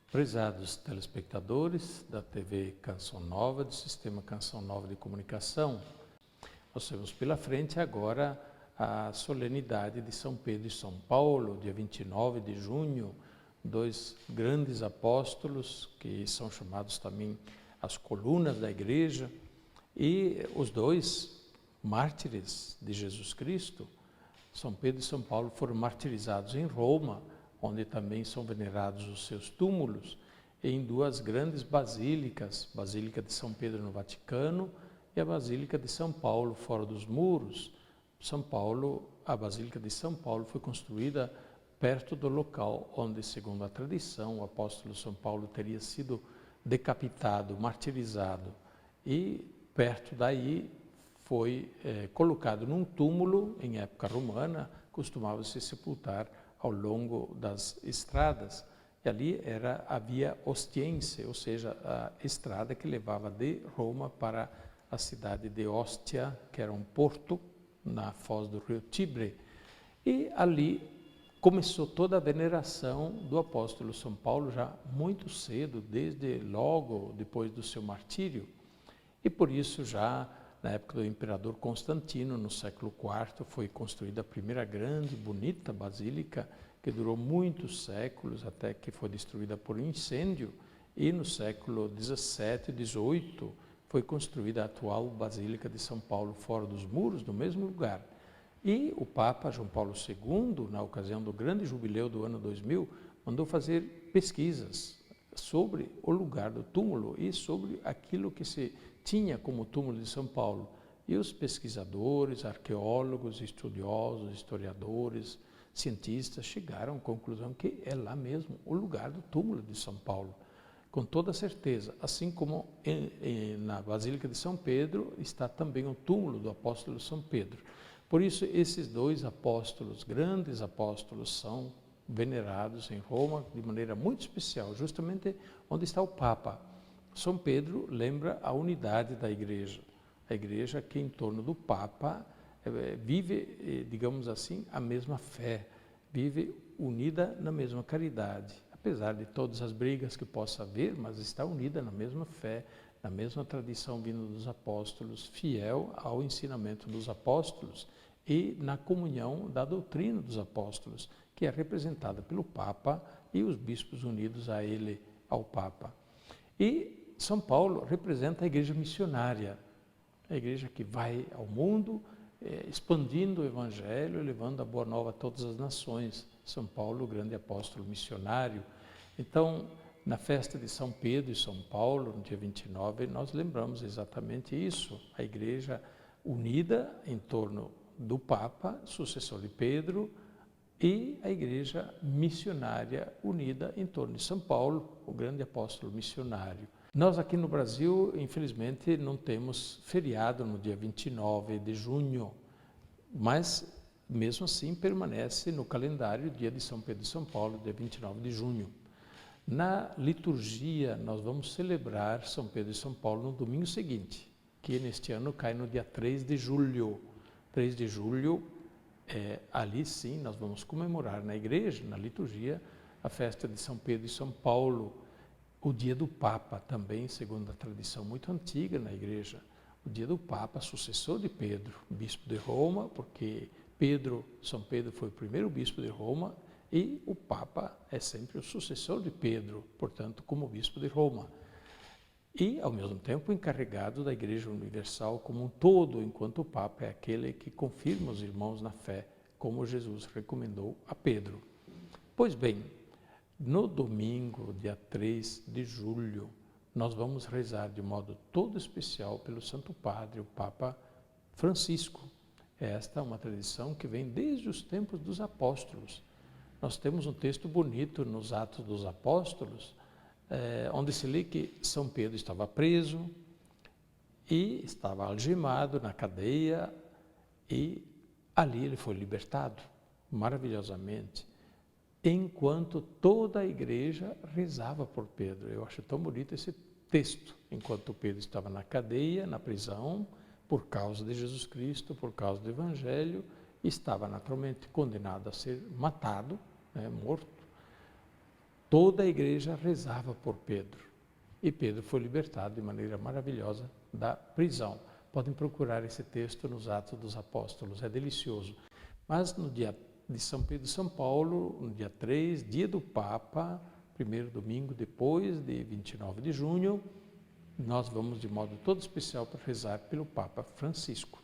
Prezados telespectadores da TV Canção Nova, do Sistema Canção Nova de Comunicação, nós temos pela frente agora a solenidade de São Pedro e São Paulo, dia 29 de junho, dois grandes apóstolos que são chamados também as colunas da igreja, e os dois mártires de Jesus Cristo. São Pedro e São Paulo foram martirizados em Roma, onde também são venerados os seus túmulos, em duas grandes basílicas, Basílica de São Pedro no Vaticano e a Basílica de São Paulo, fora dos muros. A Basílica de São Paulo foi construída perto do local onde, segundo a tradição, o apóstolo São Paulo teria sido decapitado, martirizado, e perto daí foi colocado num túmulo. Em época romana, costumava-se sepultar ao longo das estradas, e ali era a Via Ostiense, ou seja, a estrada que levava de Roma para a cidade de Ostia, que era um porto na foz do rio Tibre. E ali começou toda a veneração do apóstolo São Paulo, já muito cedo, desde logo depois do seu martírio. E por isso, já na época do imperador Constantino, no século IV, foi construída a primeira grande, bonita basílica, que durou muitos séculos, até que foi destruída por um incêndio, e no século XVII e XVIII foi construída a atual Basílica de São Paulo, fora dos muros, no mesmo lugar. E o Papa João Paulo II, na ocasião do grande jubileu do ano 2000, mandou fazer pesquisas sobre o lugar do túmulo e sobre aquilo que se tinha como túmulo de São Paulo. E os pesquisadores, arqueólogos, estudiosos, historiadores, cientistas chegaram à conclusão que é lá mesmo o lugar do túmulo de São Paulo, com toda certeza. Assim como na Basílica de São Pedro está também o túmulo do apóstolo São Pedro. Por isso, esses dois apóstolos, grandes apóstolos, são venerados em Roma de maneira muito especial, justamente onde está o Papa. São Pedro lembra a unidade da igreja, a igreja que em torno do Papa vive, digamos assim, a mesma fé, vive unida na mesma caridade, apesar de todas as brigas que possa haver, mas está unida na mesma fé, na mesma tradição vinda dos apóstolos, fiel ao ensinamento dos apóstolos e na comunhão da doutrina dos apóstolos, que é representada pelo Papa e os bispos unidos a ele, ao Papa. E São Paulo representa a igreja missionária, a igreja que vai ao mundo expandindo o evangelho, levando a boa nova a todas as nações. São Paulo, o grande apóstolo missionário. Então, na festa de São Pedro e São Paulo, no dia 29, nós lembramos exatamente isso, a igreja unida em torno do Papa, sucessor de Pedro, e a igreja missionária unida em torno de São Paulo, o grande apóstolo missionário. Nós aqui no Brasil, infelizmente, não temos feriado no dia 29 de junho, mas mesmo assim permanece no calendário o dia de São Pedro e São Paulo, dia 29 de junho. Na liturgia, nós vamos celebrar São Pedro e São Paulo no domingo seguinte, que neste ano cai no dia 3 de julho. 3 de julho, ali sim, nós vamos comemorar na igreja, na liturgia, a festa de São Pedro e São Paulo, o dia do Papa também, segundo a tradição muito antiga na igreja, o dia do Papa, sucessor de Pedro, bispo de Roma, porque São Pedro foi o primeiro bispo de Roma, e o Papa é sempre o sucessor de Pedro, portanto, como bispo de Roma. E, ao mesmo tempo, encarregado da Igreja Universal como um todo, enquanto o Papa é aquele que confirma os irmãos na fé, como Jesus recomendou a Pedro. Pois bem, no domingo, dia 3 de julho, nós vamos rezar de modo todo especial pelo Santo Padre, o Papa Francisco. Esta é uma tradição que vem desde os tempos dos apóstolos. Nós temos um texto bonito nos Atos dos Apóstolos, onde se lê que São Pedro estava preso e estava algemado na cadeia, e ali ele foi libertado, maravilhosamente, enquanto toda a igreja rezava por Pedro. Eu acho tão bonito esse texto, enquanto Pedro estava na cadeia, na prisão, por causa de Jesus Cristo, por causa do Evangelho, estava naturalmente condenado a ser matado, morto. toda a igreja rezava por Pedro. E Pedro foi libertado de maneira maravilhosa da prisão. Podem procurar esse texto nos Atos dos Apóstolos, é delicioso. Mas no dia de São Pedro e São Paulo, no dia 3, dia do Papa, primeiro domingo depois de 29 de junho, nós vamos de modo todo especial para rezar pelo Papa Francisco,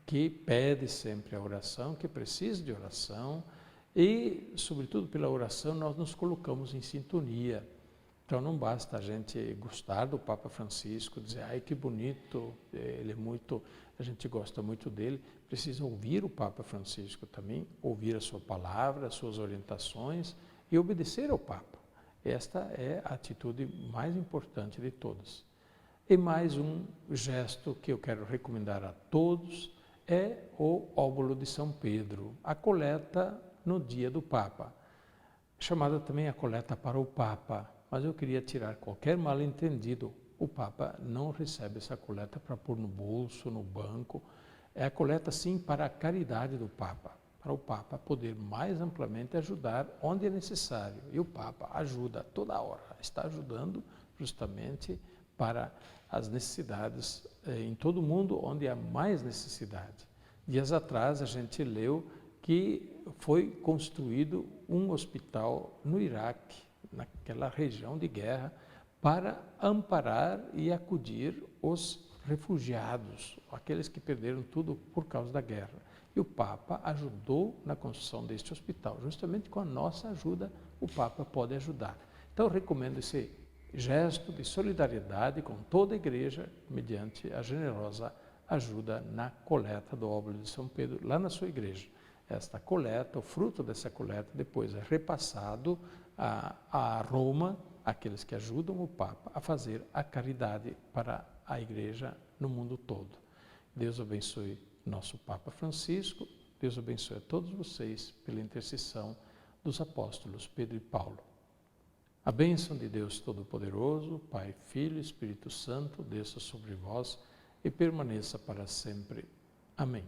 que pede sempre a oração, que precisa de oração e, sobretudo pela oração, nós nos colocamos em sintonia. Então não basta a gente gostar do Papa Francisco, dizer, ai que bonito, ele é muito, a gente gosta muito dele, precisa ouvir o Papa Francisco também, ouvir a sua palavra, as suas orientações e obedecer ao Papa. Esta é a atitude mais importante de todas. E mais um gesto que eu quero recomendar a todos é o óbolo de São Pedro, a coleta no dia do Papa, chamada também a coleta para o Papa. Mas eu queria tirar qualquer mal-entendido. O Papa não recebe essa coleta para pôr no bolso, no banco. É a coleta, sim, para a caridade do Papa, para o Papa poder mais amplamente ajudar onde é necessário. E o Papa ajuda toda hora, está ajudando justamente para as necessidades em todo o mundo onde há mais necessidade. Dias atrás a gente leu que foi construído um hospital no Iraque, naquela região de guerra, para amparar e acudir os refugiados, aqueles que perderam tudo por causa da guerra. E o Papa ajudou na construção deste hospital. Justamente com a nossa ajuda, o Papa pode ajudar. Então, eu recomendo esse gesto de solidariedade com toda a Igreja, mediante a generosa ajuda na coleta do óbolo de São Pedro, lá na sua igreja. Esta coleta, o fruto dessa coleta, depois é repassado a Roma, aqueles que ajudam o Papa a fazer a caridade para a Igreja no mundo todo. Deus abençoe nosso Papa Francisco, Deus abençoe a todos vocês pela intercessão dos apóstolos Pedro e Paulo. A bênção de Deus Todo-Poderoso, Pai, Filho e Espírito Santo, desça sobre vós e permaneça para sempre. Amém.